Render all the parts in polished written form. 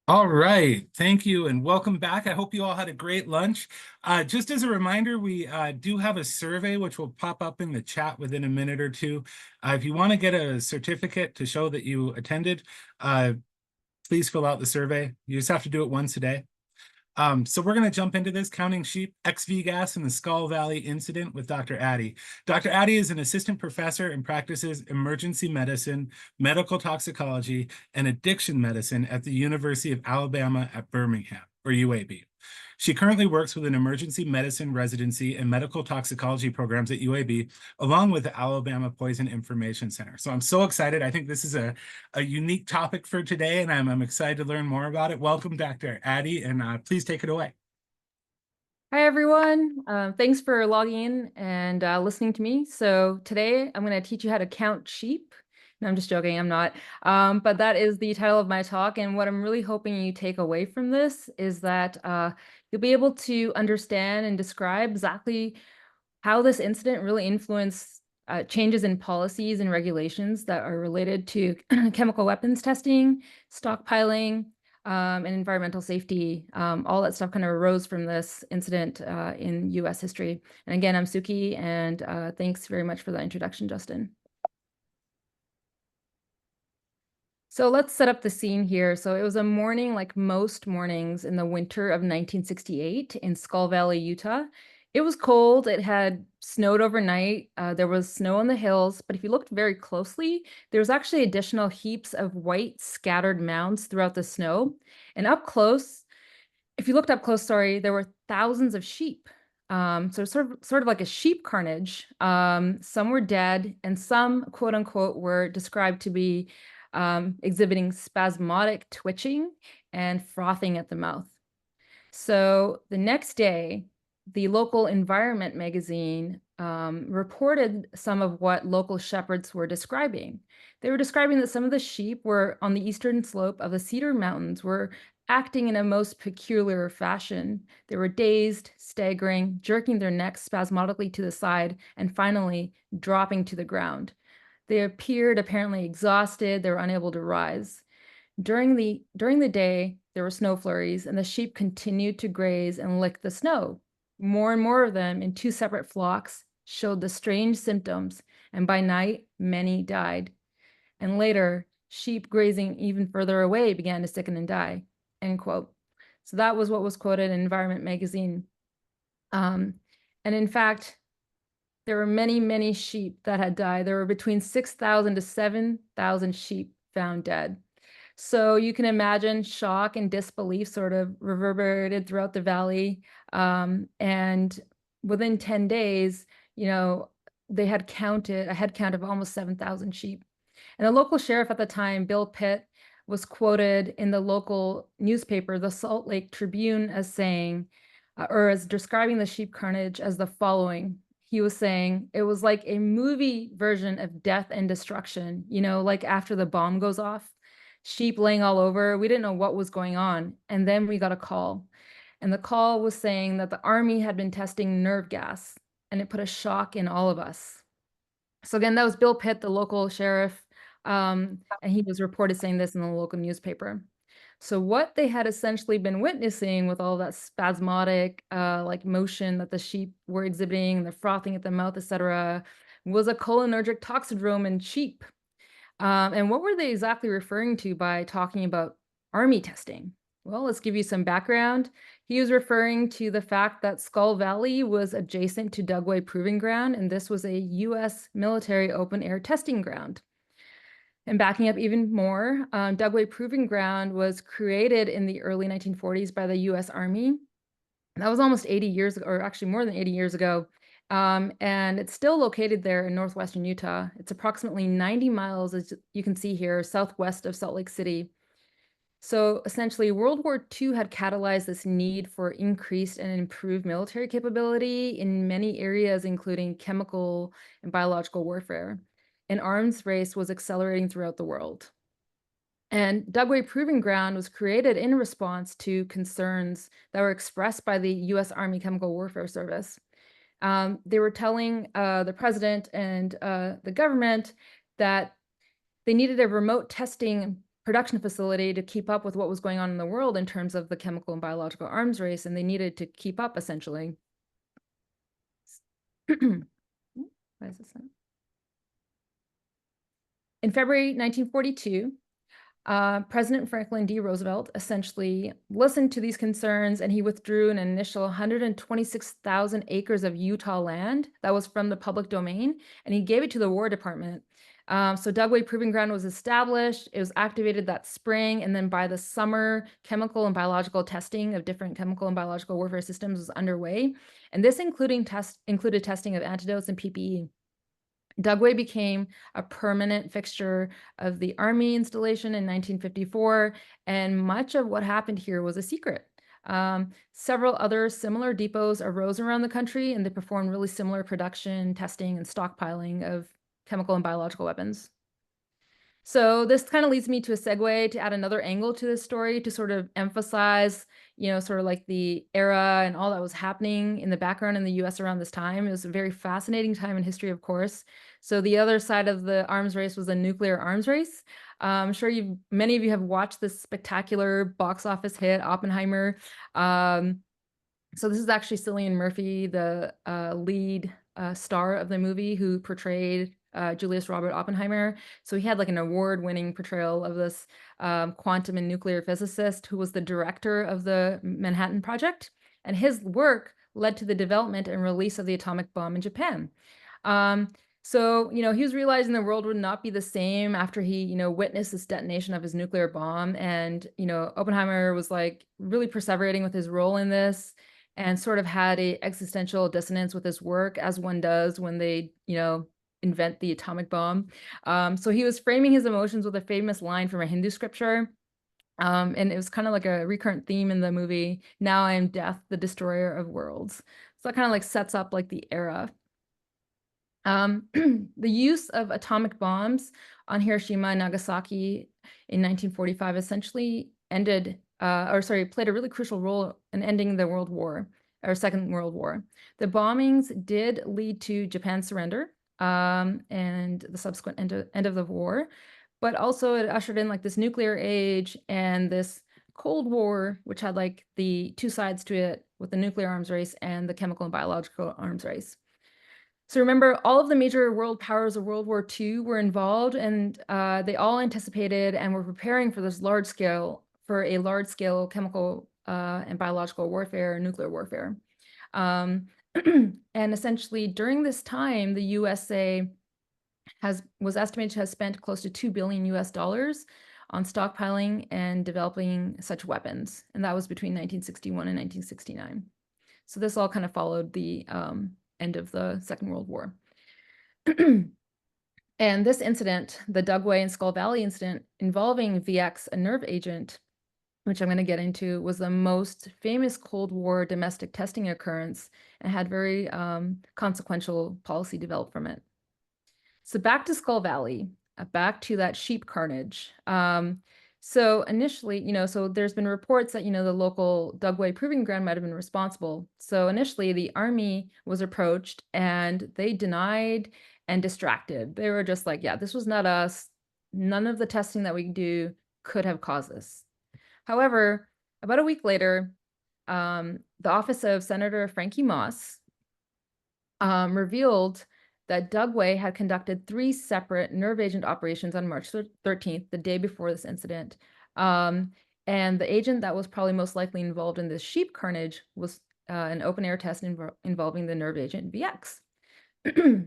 All right, thank you and welcome back. I hope you all had a great lunch. Just as a reminder, we do have a survey which will pop up in the chat within a minute or two. If you want to get a certificate to show that you attended, please fill out the survey. You just have to do it once a day. So we're going to jump into this, counting sheep, XV gas, and the Skull Valley incident with Dr. Addy. Dr. Addy is an assistant professor and practices emergency medicine, medical toxicology, and addiction medicine at the University of Alabama at Birmingham, or UAB. She currently works with an emergency medicine residency and medical toxicology programs at UAB, along with the Alabama Poison Information Center. So I'm so excited. I think this is a unique topic for today, and I'm excited to learn more about it. Welcome, Dr. Addy, and please take it away. Hi, everyone. Thanks for logging in and listening to me. So today I'm going to teach you how to count sheep. No, I'm just joking. I'm not. But that is the title of my talk. And what I'm really hoping you take away from this is that you'll be able to understand and describe exactly how this incident really influenced changes in policies and regulations that are related to chemical weapons testing, stockpiling, and environmental safety. All that stuff kind of arose from this incident in US history. And again, I'm Suki, and thanks very much for the introduction, Justin. So let's set up the scene here. So it was a morning like most mornings in the winter of 1968 in Skull Valley, Utah. It was cold. It had snowed overnight. There was snow on the hills, but if you looked very closely, there was actually additional heaps of white scattered mounds throughout the snow. And up close, if you looked up close, sorry, there were thousands of sheep. So sort of like a sheep carnage. Some were dead, and some, quote unquote, were described to be exhibiting spasmodic twitching and frothing at the mouth. So the next day, the local environment magazine reported some of what local shepherds were describing. They were describing that some of the sheep were on the eastern slope of the Cedar Mountains were acting in a most peculiar fashion. They were dazed, staggering, jerking their necks spasmodically to the side, and finally dropping to the ground. They appeared apparently exhausted. They were unable to rise. During the day, there were snow flurries, and the sheep continued to graze and lick the snow. More and more of them, in two separate flocks, showed the strange symptoms, and by night, many died. And later, sheep grazing even further away began to sicken and die, end quote. So that was what was quoted in Environment magazine. And in fact, there were many, many sheep that had died. There were between 6,000 to 7,000 sheep found dead. So you can imagine shock and disbelief sort of reverberated throughout the valley. And within 10 days, they had counted a head count of almost 7,000 sheep. And the local sheriff at the time, Bill Pitt, was quoted in the local newspaper, the Salt Lake Tribune, as saying, or as describing the sheep carnage as the following. He was saying it was like a movie version of death and destruction, like after the bomb goes off, sheep laying all over. We didn't know what was going on. And then we got a call. And the call was saying that the army had been testing nerve gas, and it put a shock in all of us. So again, that was Bill Pitt, the local sheriff, and he was reported saying this in the local newspaper. So what they had essentially been witnessing with all that spasmodic like motion that the sheep were exhibiting, the frothing at the mouth, etc., was a cholinergic toxidrome in sheep. And what were they exactly referring to by talking about army testing? Well, let's give you some background. He was referring to the fact that Skull Valley was adjacent to Dugway Proving Ground, and this was a US military open-air testing ground. And backing up even more, Dugway Proving Ground was created in the early 1940s by the US Army. That was almost 80 years ago, or actually more than 80 years ago. And it's still located there in northwestern Utah. It's approximately 90 miles, as you can see here, southwest of Salt Lake City. So essentially, World War II had catalyzed this need for increased and improved military capability in many areas, including chemical and biological warfare. An arms race was accelerating throughout the world. And Dugway Proving Ground was created in response to concerns that were expressed by the US Army Chemical Warfare Service. They were telling the president and the government that they needed a remote testing production facility to keep up with what was going on in the world in terms of the chemical and biological arms race, and they needed to keep up essentially. Why is this not? In February 1942, President Franklin D. Roosevelt essentially listened to these concerns, and he withdrew an initial 126,000 acres of Utah land that was from the public domain, and he gave it to the War Department. So Dugway Proving Ground was established. It was activated that spring, and then by the summer, chemical and biological testing of different chemical and biological warfare systems was underway, and this included testing of antidotes and PPE. Dugway became a permanent fixture of the Army installation in 1954, and much of what happened here was a secret. Several other similar depots arose around the country, and they performed really similar production, testing, and stockpiling of chemical and biological weapons. So this kind of leads me to a segue to add another angle to this story to sort of emphasize, sort of like the era and all that was happening in the background in the US around this time. It was a very fascinating time in history, of course. So the other side of the arms race was the nuclear arms race. I'm sure many of you have watched this spectacular box office hit, Oppenheimer. So this is actually Cillian Murphy, the lead star of the movie, who portrayed Julius Robert Oppenheimer. So he had like an award-winning portrayal of this quantum and nuclear physicist who was the director of the Manhattan Project. And his work led to the development and release of the atomic bomb in Japan. So, he was realizing the world would not be the same after he, witnessed this detonation of his nuclear bomb. And, Oppenheimer was like really perseverating with his role in this and sort of had a existential dissonance with his work, as one does when they, invent the atomic bomb. So he was framing his emotions with a famous line from a Hindu scripture. And it was kind of like a recurrent theme in the movie, "Now I am death, the destroyer of worlds." So that kind of like sets up like the era. The use of atomic bombs on Hiroshima and Nagasaki in 1945 essentially played a really crucial role in ending the World War, or Second World War. The bombings did lead to Japan's surrender, and the subsequent end of the war, but also it ushered in like this nuclear age and this Cold War, which had like the two sides to it, with the nuclear arms race and the chemical and biological arms race. So remember, all of the major world powers of World War II were involved, and they all anticipated and were preparing for a large-scale chemical and biological warfare, nuclear warfare. And essentially, during this time, the USA was estimated to have spent close to $2 billion on stockpiling and developing such weapons, and that was between 1961 and 1969. So this all kind of followed the end of the Second World War. And this incident, the Dugway and Skull Valley incident involving VX, a nerve agent, which I'm going to get into, was the most famous Cold War domestic testing occurrence and had very consequential policy developed from it. So back to Skull Valley, back to that sheep carnage. So initially, so there's been reports that, the local Dugway Proving Ground might have been responsible. So initially the Army was approached and they denied and distracted. They were just like, yeah, this was not us. None of the testing that we do could have caused this. However, about a week later, the office of Senator Frankie Moss revealed that Dugway had conducted 3 separate nerve agent operations on March 13th, the day before this incident. And the agent that was probably most likely involved in this sheep carnage was an open-air test involving the nerve agent VX.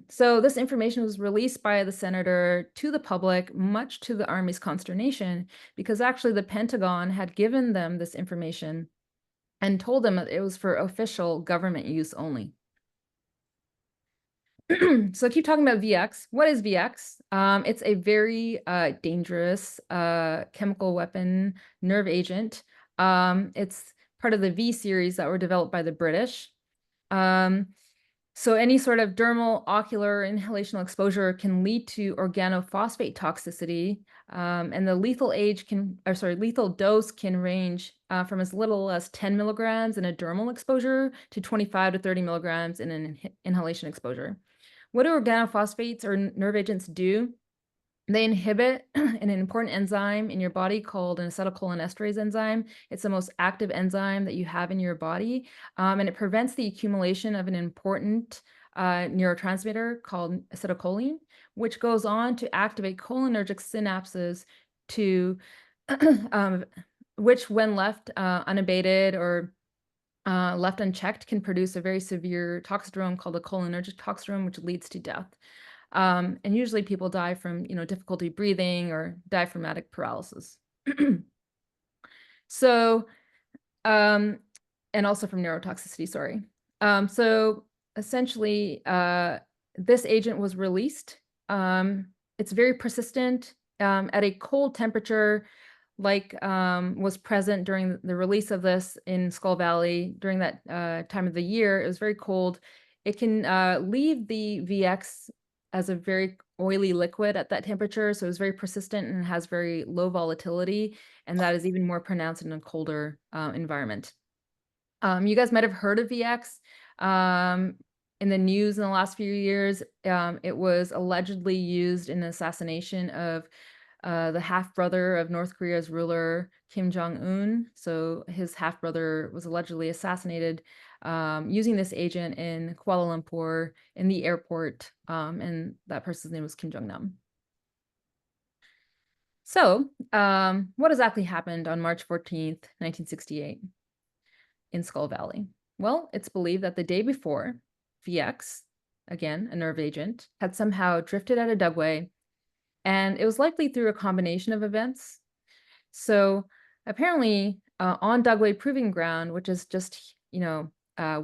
So this information was released by the senator to the public, much to the Army's consternation, because actually the Pentagon had given them this information and told them that it was for official government use only. So I keep talking about VX. What is VX? It's a very dangerous chemical weapon nerve agent. It's part of the V series that were developed by the British. So any sort of dermal, ocular, inhalational exposure can lead to organophosphate toxicity, and the lethal dose can range from as little as 10 milligrams in a dermal exposure to 25 to 30 milligrams in an inhalation exposure. What do organophosphates or nerve agents do? They inhibit an important enzyme in your body called an acetylcholinesterase enzyme. It's the most active enzyme that you have in your body, and it prevents the accumulation of an important neurotransmitter called acetylcholine, which goes on to activate cholinergic synapses to, um, which, when left unabated or left unchecked, can produce a very severe toxidrome called a cholinergic toxidrome, which leads to death. And usually people die from, difficulty breathing or diaphragmatic paralysis. So, um, and also from neurotoxicity, sorry. So essentially, this agent was released. It's very persistent at a cold temperature, like was present during the release of this in Skull Valley during that time of the year. It was very cold. It can leave the VX as a very oily liquid at that temperature, so it's very persistent and has very low volatility, and that is even more pronounced in a colder environment. You guys might have heard of VX in the news in the last few years. It was allegedly used in the assassination of the half-brother of North Korea's ruler, Kim Jong-un. So his half-brother was allegedly assassinated using this agent in Kuala Lumpur in the airport, and that person's name was Kim Jong-nam. So, what exactly happened on March 14th, 1968 in Skull Valley? Well, it's believed that the day before, VX, again, a nerve agent, had somehow drifted out of Dugway, and it was likely through a combination of events. So apparently, on Dugway Proving Ground, which is just,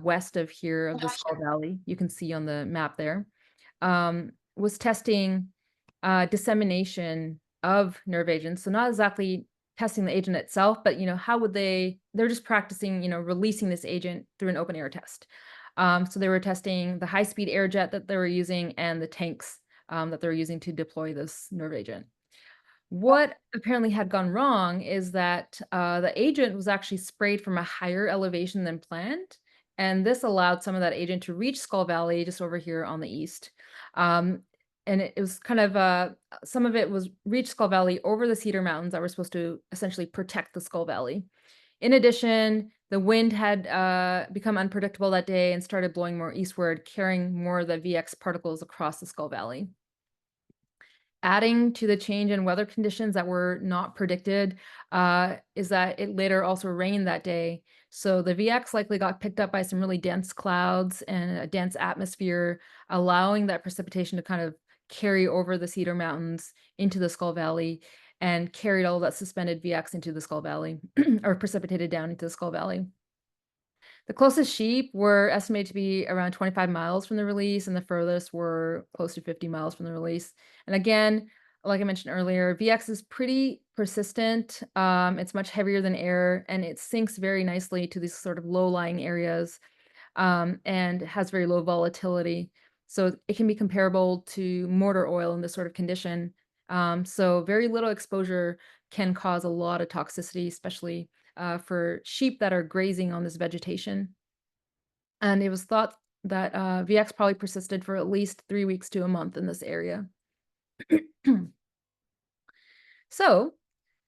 west of here of the Skull Valley, you can see on the map there, was testing dissemination of nerve agents. So not exactly testing the agent itself, but how would they're just practicing, releasing this agent through an open air test. So they were testing the high-speed air jet that they were using and the tanks that they were using to deploy this nerve agent. What apparently had gone wrong is that the agent was actually sprayed from a higher elevation than planned, and this allowed some of that agent to reach Skull Valley just over here on the east. And it was kind of some of it was reached Skull Valley over the Cedar Mountains that were supposed to essentially protect the Skull Valley. In addition, the wind had become unpredictable that day and started blowing more eastward, carrying more of the VX particles across the Skull Valley. Adding to the change in weather conditions that were not predicted is that it later also rained that day. So the VX likely got picked up by some really dense clouds and a dense atmosphere, allowing that precipitation to kind of carry over the Cedar Mountains into the Skull Valley and carried all that suspended VX into the Skull Valley or precipitated down into the Skull Valley. The closest sheep were estimated to be around 25 miles from the release, and the furthest were close to 50 miles from the release. And again, like I mentioned earlier, VX is pretty persistent. It's much heavier than air, and it sinks very nicely to these sort of low-lying areas, and has very low volatility. So it can be comparable to mortar oil in this sort of condition. So very little exposure can cause a lot of toxicity, especially for sheep that are grazing on this vegetation. And it was thought that VX probably persisted for at least 3 weeks to a month in this area. So,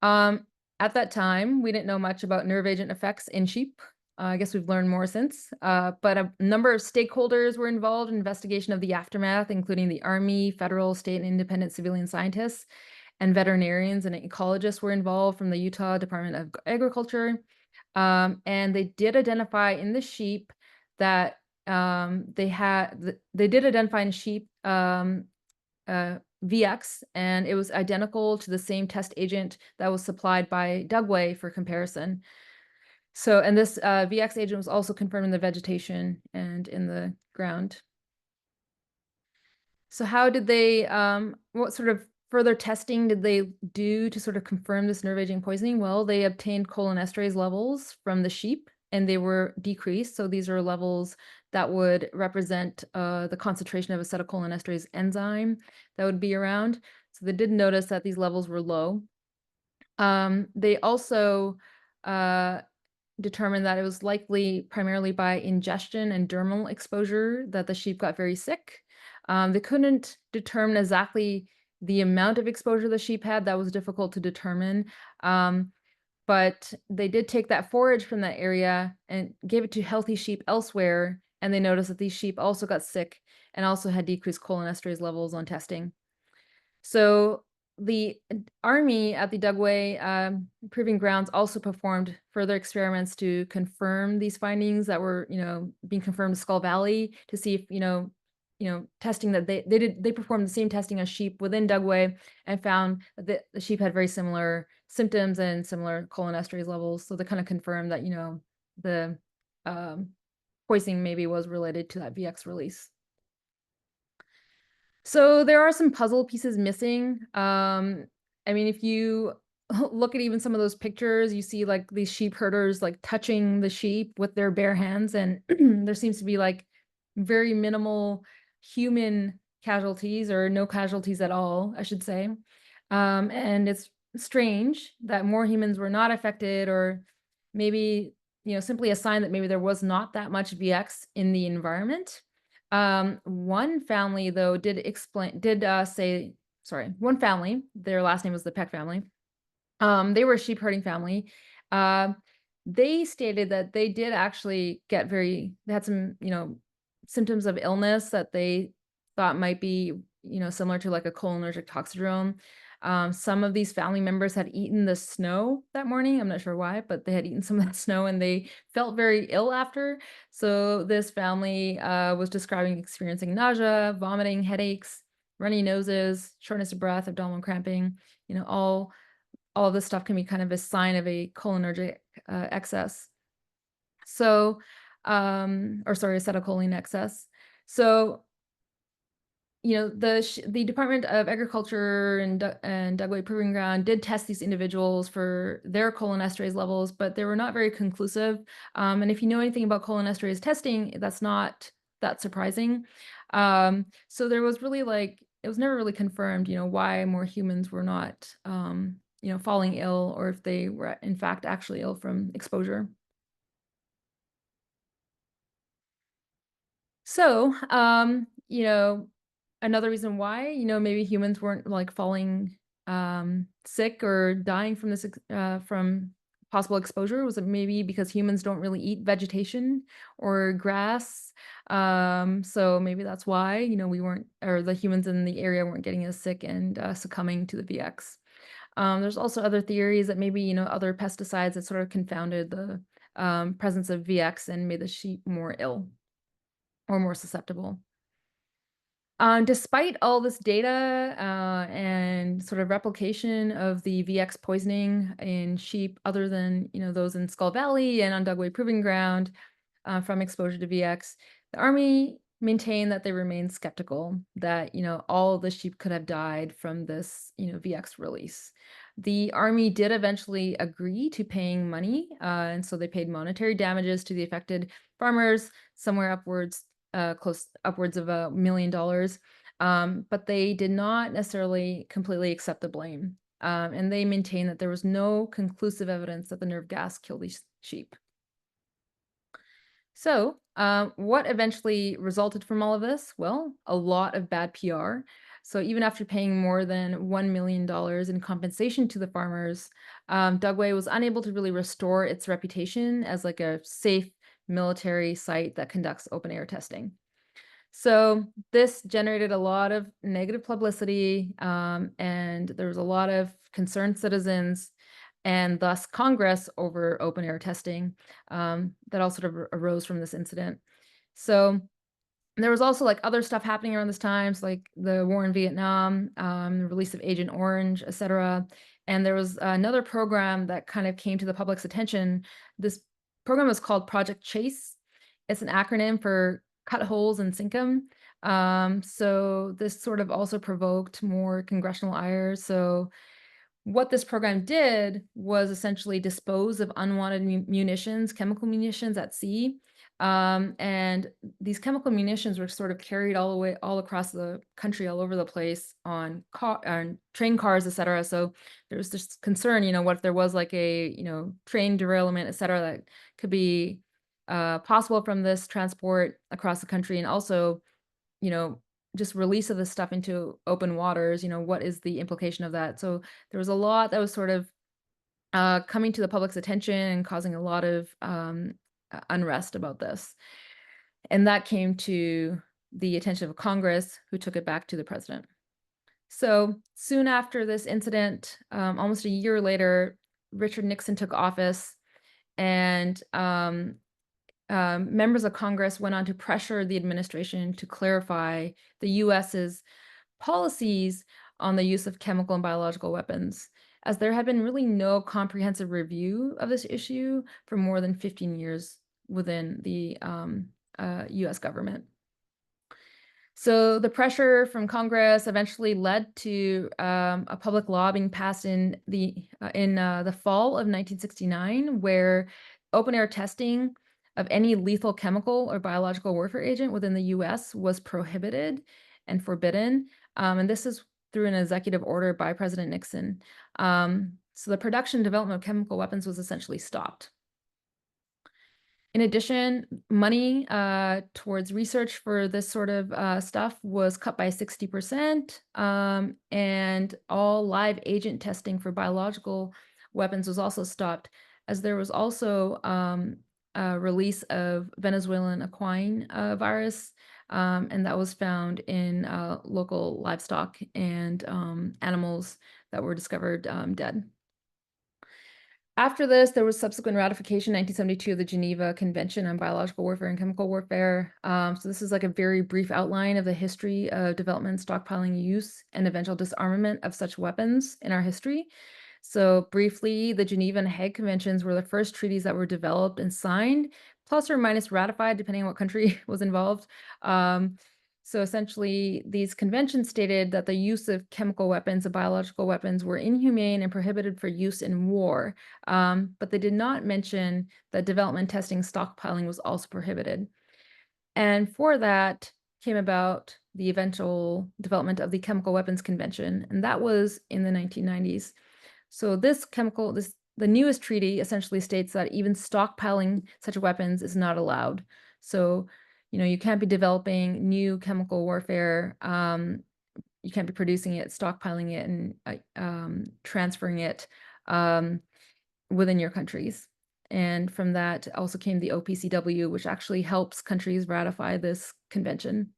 at that time, we didn't know much about nerve agent effects in sheep. I guess we've learned more since. But a number of stakeholders were involved in investigation of the aftermath, including the Army, federal, state, and independent civilian scientists, and veterinarians and ecologists were involved from the Utah Department of Agriculture. And they did identify in the sheep that they did identify in sheep VX, and it was identical to the same test agent that was supplied by Dugway for comparison. So, and this VX agent was also confirmed in the vegetation and in the ground. So how did they, what sort of further testing did they do to sort of confirm this nerve agent poisoning? Well, they obtained cholinesterase levels from the sheep and they were decreased. So these are levels that would represent the concentration of acetylcholinesterase enzyme that would be around. So they did notice that these levels were low. They also determined that it was likely primarily by ingestion and dermal exposure that the sheep got very sick. They couldn't determine exactly The amount of exposure the sheep had, that was difficult to determine. Um, but they did take that forage from that area and gave it to healthy sheep elsewhere, and they noticed that these sheep also got sick and also had decreased cholinesterase levels on testing. So the army at the Dugway Proving Grounds also performed further experiments to confirm these findings that were, being confirmed in Skull Valley to see if, testing that they performed the same testing on sheep within Dugway and found that the sheep had very similar symptoms and similar cholinesterase levels. So they kind of confirmed that, the um, poisoning maybe was related to that VX release. So there are some puzzle pieces missing. I mean, if you look at even some of those pictures, you see like these sheep herders like touching the sheep with their bare hands, and there seems to be like very minimal human casualties or no casualties at all, I should say. And it's strange that more humans were not affected, or maybe, simply a sign that maybe there was not that much VX in the environment. One family though one family, their last name was the Peck family. They were a sheep herding family. Um, they stated that they did actually they had some, symptoms of illness that they thought might be, similar to like a cholinergic toxidrome. Some of these family members had eaten the snow that morning. I'm not sure why, but they had eaten some of that snow and they felt very ill after. So this family was describing experiencing nausea, vomiting, headaches, runny noses, shortness of breath, abdominal cramping, all of this stuff can be kind of a sign of a cholinergic excess. So, acetylcholine excess. So, the Department of Agriculture and Dugway Proving Ground did test these individuals for their cholinesterase levels, but they were not very conclusive. And if you know anything about cholinesterase testing, that's not that surprising. So there was really it was never really confirmed, why more humans were not, falling ill, or if they were in fact actually ill from exposure. So, another reason why, maybe humans weren't like falling sick or dying from from possible exposure was maybe because humans don't really eat vegetation or grass. So maybe that's why, we weren't, or the humans in the area weren't getting as sick and succumbing to the VX. There's also other theories that maybe, other pesticides that sort of confounded the presence of VX and made the sheep more ill or more susceptible. Despite all this data and sort of replication of the VX poisoning in sheep, other than those in Skull Valley and on Dugway Proving Ground from exposure to VX, the Army maintained that they remained skeptical that all the sheep could have died from this VX release. The Army did eventually agree to paying money, and so they paid monetary damages to the affected farmers, somewhere upwards upwards of $1 million. But they did not necessarily completely accept the blame. And they maintained that there was no conclusive evidence that the nerve gas killed these sheep. So, what eventually resulted from all of this? Well, a lot of bad PR. So, even after paying more than $1 million in compensation to the farmers, Dugway was unable to really restore its reputation as like a safe military site that conducts open air testing. So this generated a lot of negative publicity, and there was a lot of concerned citizens, and thus Congress over open air testing that all sort of arose from this incident. So there was also like other stuff happening around this time, so like the war in Vietnam, the release of Agent Orange, etc. And there was another program that kind of came to the public's attention. This program was called Project Chase. It's an acronym for cut holes and sink 'em. So this sort of also provoked more congressional ire. So what this program did was essentially dispose of unwanted munitions, chemical munitions at sea. And these chemical munitions were sort of carried all across the country, all over the place on train cars, et cetera. So there was this concern, what if there was like a, train derailment, et cetera, that could be possible from this transport across the country. And also, you know, just release of this stuff into open waters, what is the implication of that? So there was a lot that was sort of coming to the public's attention and causing a lot of unrest about this. And that came to the attention of Congress, who took it back to the president. So soon after this incident, almost a year later, Richard Nixon took office, and members of Congress went on to pressure the administration to clarify the US's policies on the use of chemical and biological weapons, as there had been really no comprehensive review of this issue for more than 15 years within the US government. So the pressure from Congress eventually led to a public law being passed in the fall of 1969, where open air testing of any lethal chemical or biological warfare agent within the U.S. was prohibited and forbidden. And this is through an executive order by President Nixon. So the production and development of chemical weapons was essentially stopped. In addition, money towards research for this sort of stuff was cut by 60%, and all live agent testing for biological weapons was also stopped, as there was also a release of Venezuelan equine virus, and that was found in local livestock and animals that were discovered dead. After this, there was subsequent ratification, 1972, of the Geneva Convention on Biological Warfare and Chemical Warfare. So this is like a very brief outline of the history of development, stockpiling, use, and eventual disarmament of such weapons in our history. So briefly, the Geneva and Hague Conventions were the first treaties that were developed and signed, plus or minus ratified, depending on what country was involved. So essentially, these conventions stated that the use of chemical weapons and biological weapons were inhumane and prohibited for use in war. But they did not mention that development, testing, stockpiling was also prohibited. And for that came about the eventual development of the Chemical Weapons Convention, and that was in the 1990s. So the newest treaty essentially states that even stockpiling such weapons is not allowed. So you can't be developing new chemical warfare. You can't be producing it, stockpiling it, and transferring it within your countries. And from that also came the OPCW, which actually helps countries ratify this convention.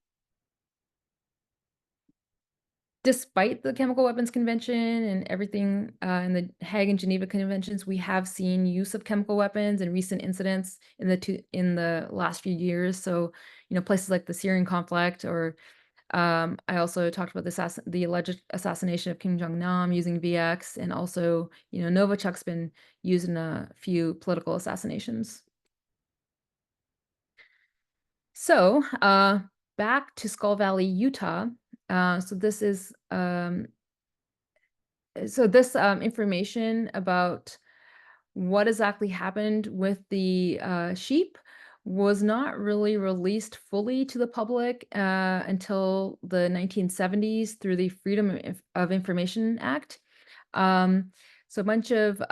Despite the Chemical Weapons Convention and everything in the Hague and Geneva Conventions, we have seen use of chemical weapons and recent incidents in the last few years. So, places like the Syrian conflict, or I also talked about the alleged assassination of Kim Jong-nam using VX, and also, Novichok's been used in a few political assassinations. So, back to Skull Valley, Utah. So this information about what exactly happened with the sheep was not really released fully to the public until the 1970s through the Freedom of Information Act. So a bunch of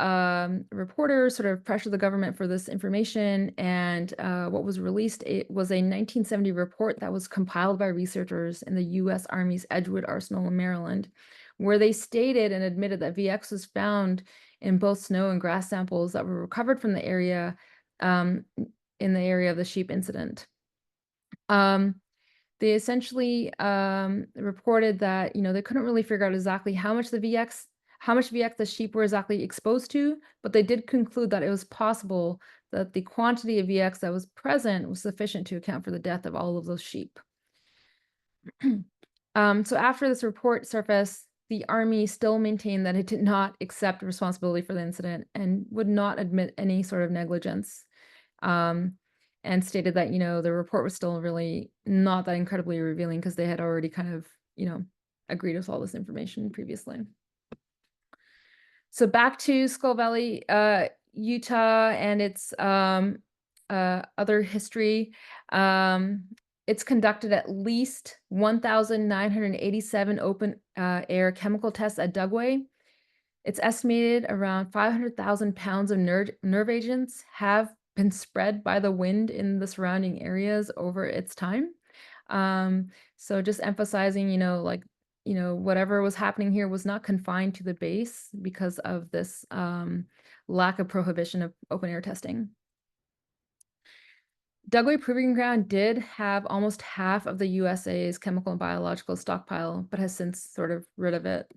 reporters sort of pressured the government for this information, and what was released, it was a 1970 report that was compiled by researchers in the U.S. Army's Edgewood Arsenal in Maryland, where they stated and admitted that VX was found in both snow and grass samples that were recovered from the area, in the area of the sheep incident. They essentially reported that they couldn't really figure out exactly how much VX the sheep were exactly exposed to, but they did conclude that it was possible that the quantity of VX that was present was sufficient to account for the death of all of those sheep. So after this report surfaced, the Army still maintained that it did not accept responsibility for the incident and would not admit any sort of negligence, and stated that, the report was still really not that incredibly revealing because they had already kind of, agreed with all this information previously. So back to Skull Valley, Utah, and its other history. It's conducted at least 1,987 open air chemical tests at Dugway. It's estimated around 500,000 pounds of nerve agents have been spread by the wind in the surrounding areas over its time. So just emphasizing, like, whatever was happening here was not confined to the base because of this lack of prohibition of open air testing. Dugway Proving Ground did have almost half of the USA's chemical and biological stockpile, but has since sort of rid of it.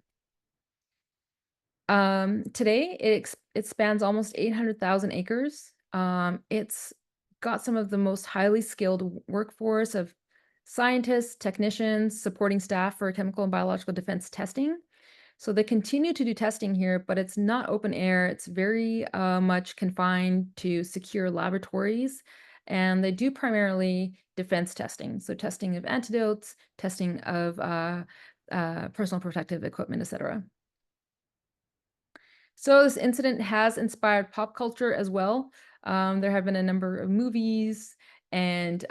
Today it spans almost 800,000 acres. It's got some of the most highly skilled workforce of scientists, technicians, supporting staff for chemical and biological defense testing. So they continue to do testing here, but it's not open air. It's very much confined to secure laboratories, and they do primarily defense testing. So testing of antidotes, testing of personal protective equipment, etc. So this incident has inspired pop culture as well. There have been a number of movies and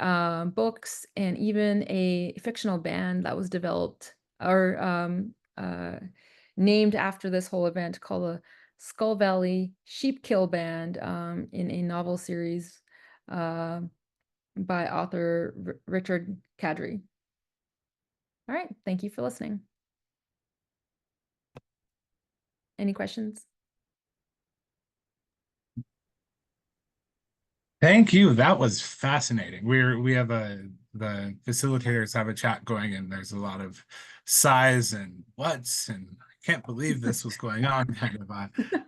books, and even a fictional band that was developed or named after this whole event called the Skull Valley Sheep Kill Band, in a novel series uh, by author Richard Kadri. All right, thank you for listening. Any questions? Thank you. That was fascinating. We have the facilitators have a chat going, and there's a lot of sighs and what's and I can't believe this was going on kind of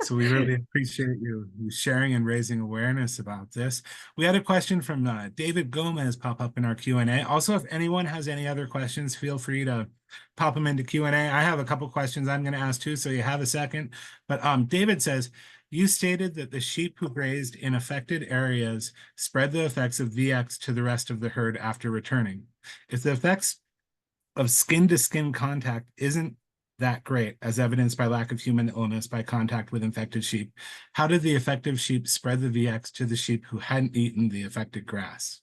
so we really appreciate you sharing and raising awareness about this. We had a question from David Gomez pop up in our Q&A. Also, if anyone has any other questions, feel free to pop them into Q&A. I have a couple questions I'm going to ask too, so you have a second. But David says, you stated that the sheep who grazed in affected areas spread the effects of VX to the rest of the herd after returning. If the effects of skin-to-skin contact isn't that great, as evidenced by lack of human illness by contact with infected sheep, how did the affected sheep spread the VX to the sheep who hadn't eaten the affected grass?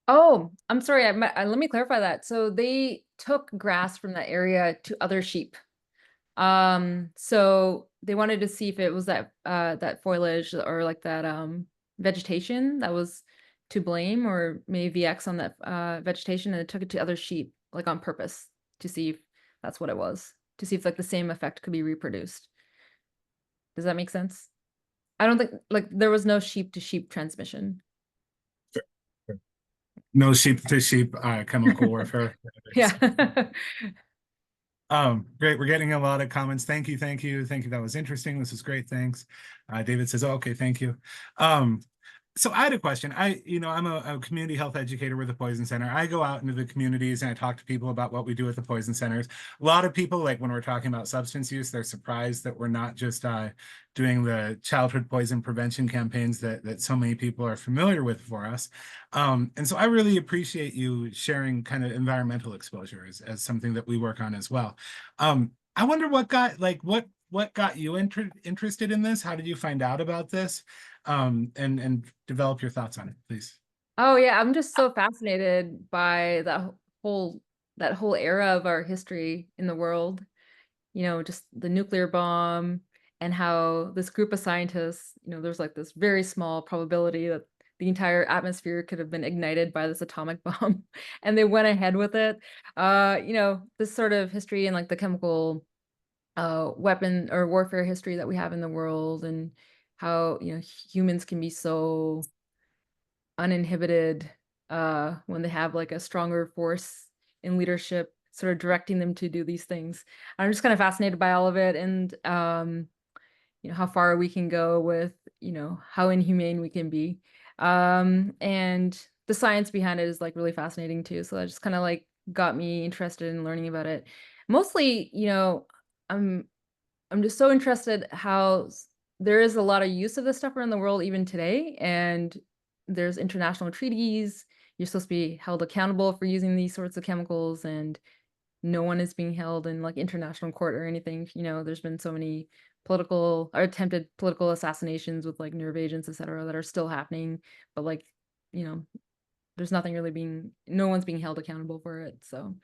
Oh, I'm sorry. Let me clarify that. So they took grass from that area to other sheep. So they wanted to see if it was that foliage or like that vegetation that was to blame, or maybe VX on that vegetation, and they took it to other sheep like on purpose to see if that's what it was, to see if like the same effect could be reproduced. Does that make sense? I don't think like there was no sheep to sheep transmission. No sheep to sheep chemical warfare. Yeah. Great. We're getting a lot of comments. Thank you. Thank you. Thank you. That was interesting. This is great. Thanks. David says, oh, okay, thank you. So I had a question. I'm a community health educator with the Poison Center. I go out into the communities and I talk to people about what we do at the Poison Centers. A lot of people, like when we're talking about substance use, they're surprised that we're not just doing the childhood poison prevention campaigns that so many people are familiar with for us. And so I really appreciate you sharing kind of environmental exposure as something that we work on as well. I wonder what got you interested in this? How did you find out about this? And develop your thoughts on it, please. Oh yeah, I'm just so fascinated by whole that whole era of our history in the world. Just the nuclear bomb, and how this group of scientists, there's like this very small probability that the entire atmosphere could have been ignited by this atomic bomb, and they went ahead with it. This sort of history and like the chemical weapon or warfare history that we have in the world, and how, humans can be so uninhibited when they have like a stronger force in leadership sort of directing them to do these things. I'm just kind of fascinated by all of it, and how far we can go with, how inhumane we can be. And the science behind it is like really fascinating too. So that just kind of like got me interested in learning about it. Mostly, I'm just so interested how there is a lot of use of this stuff around the world even today, and there's international treaties. You're supposed to be held accountable for using these sorts of chemicals, and no one is being held in like international court or anything. There's been so many political or attempted political assassinations with like nerve agents, etc., that are still happening, but like, there's nothing really no one's being held accountable for it. So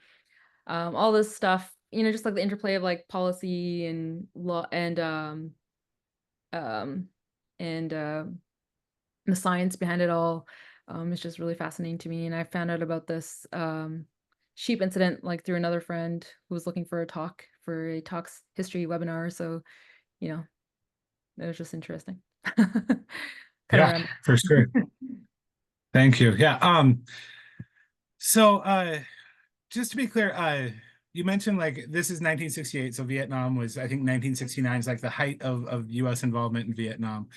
all this stuff, just like the interplay of like policy and law um and the science behind it all. It's just really fascinating to me. And I found out about this sheep incident like through another friend who was looking for a talk for a talks history webinar. So, you know, it was just interesting. Kind of Yeah, random. for sure. Thank you. Yeah. So just to be clear, you mentioned like this is 1968, so Vietnam was, I think 1969 is like the height of US involvement in Vietnam.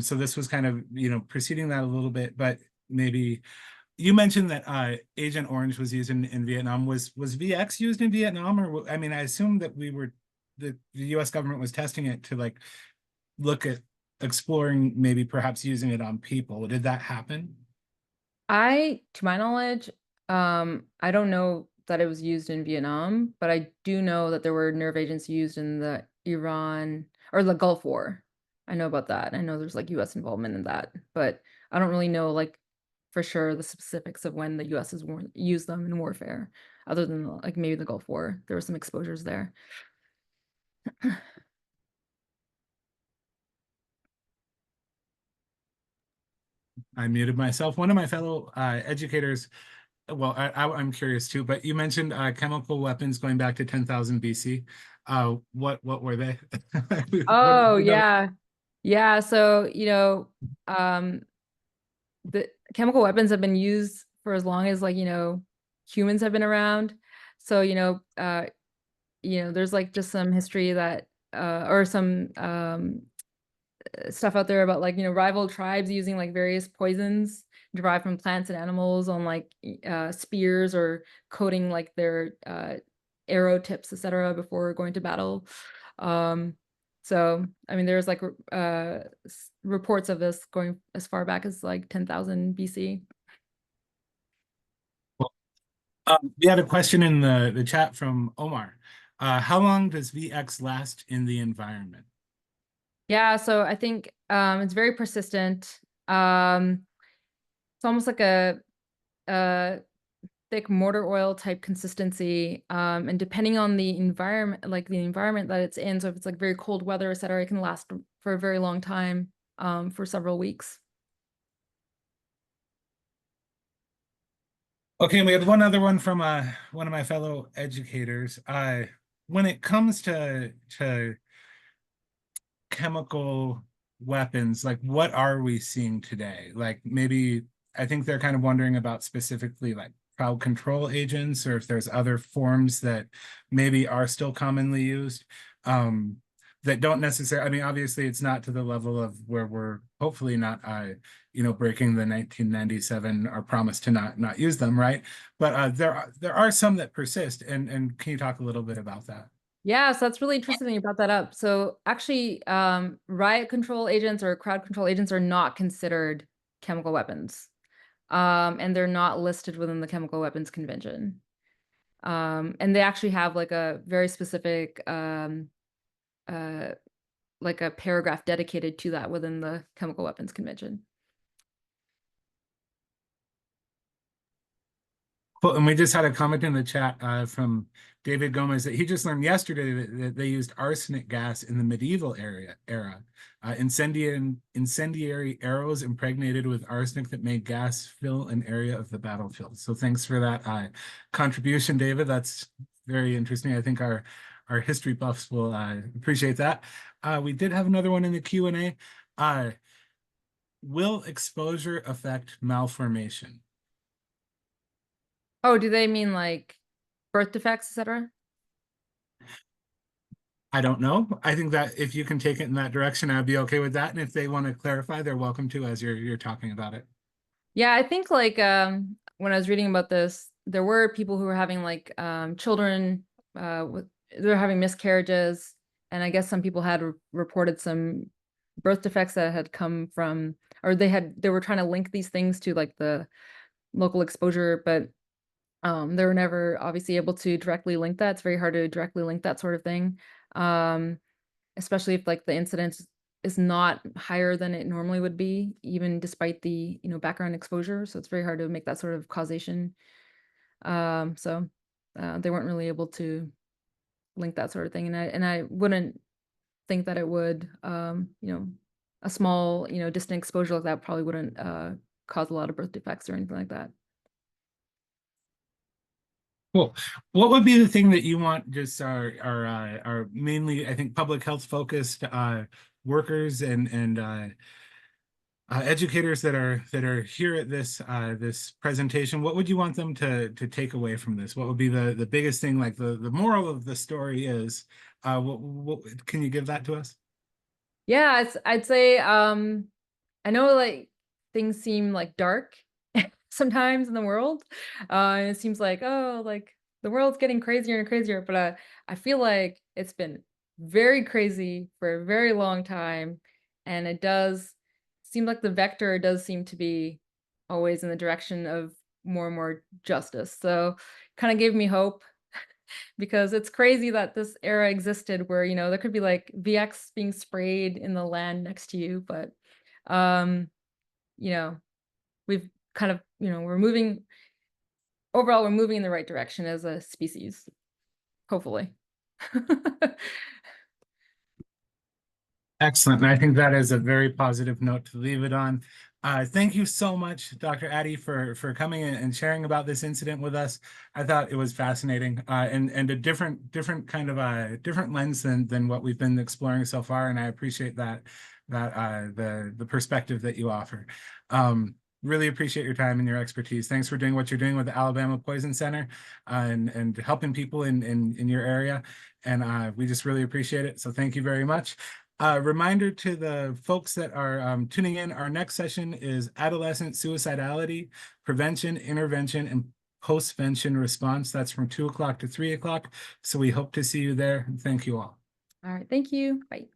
So this was kind of, preceding that a little bit, but maybe you mentioned that Agent Orange was used in Vietnam. Was VX used in Vietnam, or I mean, I assume that the US government was testing it to like look at exploring maybe perhaps using it on people. Did that happen? To my knowledge, I don't know that it was used in Vietnam, but I do know that there were nerve agents used in the Iran or the Gulf War. I know about that. I know there's like US involvement in that, but I don't really know like for sure the specifics of when the US has used them in warfare, other than like maybe the Gulf War. There were some exposures there. I muted myself. One of my fellow educators, well, I'm curious too, but you mentioned chemical weapons going back to 10,000 BC. What were they? Oh, We know. yeah. Yeah, so, um, the chemical weapons have been used for as long as like, humans have been around. So, there's like just some history that or some stuff out there about like, rival tribes using like various poisons derived from plants and animals on like spears or coating like their arrow tips, etc., before going to battle. Um, so I mean, there's like reports of this going as far back as like 10,000 BC. We had a question in the chat from Omar. How long does VX last in the environment? Yeah, so I think it's very persistent. It's almost like a thick mortar oil type consistency. And depending on the environment, like the environment that it's in, so if it's like very cold weather, et cetera, it can last for a very long time, for several weeks. Okay, we had one other one from one of my fellow educators. When it comes to chemical weapons, like what are we seeing today? Like maybe I think they're kind of wondering about specifically like crowd control agents, or if there's other forms that maybe are still commonly used, that don't necessarily, I mean, obviously it's not to the level of where we're hopefully not, breaking the 1997, our promise to not use them, right? But there are some that persist, and can you talk a little bit about that? Yeah, so that's really interesting that you brought that up. So actually, riot control agents or crowd control agents are not considered chemical weapons. And they're not listed within the Chemical Weapons Convention. And they actually have like a very specific uh, like a paragraph dedicated to that within the Chemical Weapons Convention. Well, and we just had a comment in the chat from David Gomez that he just learned yesterday that they used arsenic gas in the medieval era. Incendiary arrows impregnated with arsenic that made gas fill an area of the battlefield. So thanks for that contribution, David. That's very interesting. I think our history buffs will appreciate that. We did have another one in the Q&A. Will exposure affect malformation? Oh, do they mean like birth defects, etc.? I don't know. I think that if you can take it in that direction, I'd be okay with that. And if they want to clarify, they're welcome to as you're talking about it. Yeah, I think like when I was reading about this, there were people who were having like children they're having miscarriages, and I guess some people had reported some birth defects that had come from, or they were trying to link these things to like the local exposure, but they were never obviously able to directly link that. It's very hard to directly link that sort of thing. Um, Especially if like the incidence is not higher than it normally would be, even despite the, background exposure. So it's very hard to make that sort of causation. So they weren't really able to link that sort of thing. And I wouldn't think that it would, a small, distant exposure like that probably wouldn't cause a lot of birth defects or anything like that. Cool. What would be the thing that you want just our mainly, I think, public health focused workers and educators that are here at this presentation? What would you want them to take away from this? What would be the biggest thing? Like the moral of the story is, what can you give that to us? Yeah, I'd say I know like things seem like dark sometimes in the world. And it seems like, oh, like the world's getting crazier and crazier, but I feel like it's been very crazy for a very long time. And it does seem like the vector does seem to be always in the direction of more and more justice. So kind of gave me hope because it's crazy that this era existed where, you know, there could be like VX being sprayed in the land next to you, but um, you know, we've kind of, you know, we're moving overall, we're moving in the right direction as a species, hopefully. Excellent. And I think that is a very positive note to leave it on. Thank you so much, Dr. Addy, for coming in and sharing about this incident with us. I thought it was fascinating and a different kind of a different lens than what we've been exploring so far. And I appreciate the perspective that you offer. Really appreciate your time and your expertise. Thanks for doing what you're doing with the Alabama Poison Center and helping people in your area. And we just really appreciate it. So thank you very much. Reminder to the folks that are tuning in, our next session is adolescent suicidality, prevention, intervention, and postvention response. That's from 2 o'clock to 3 o'clock. So we hope to see you there. Thank you all. All right, thank you. Bye.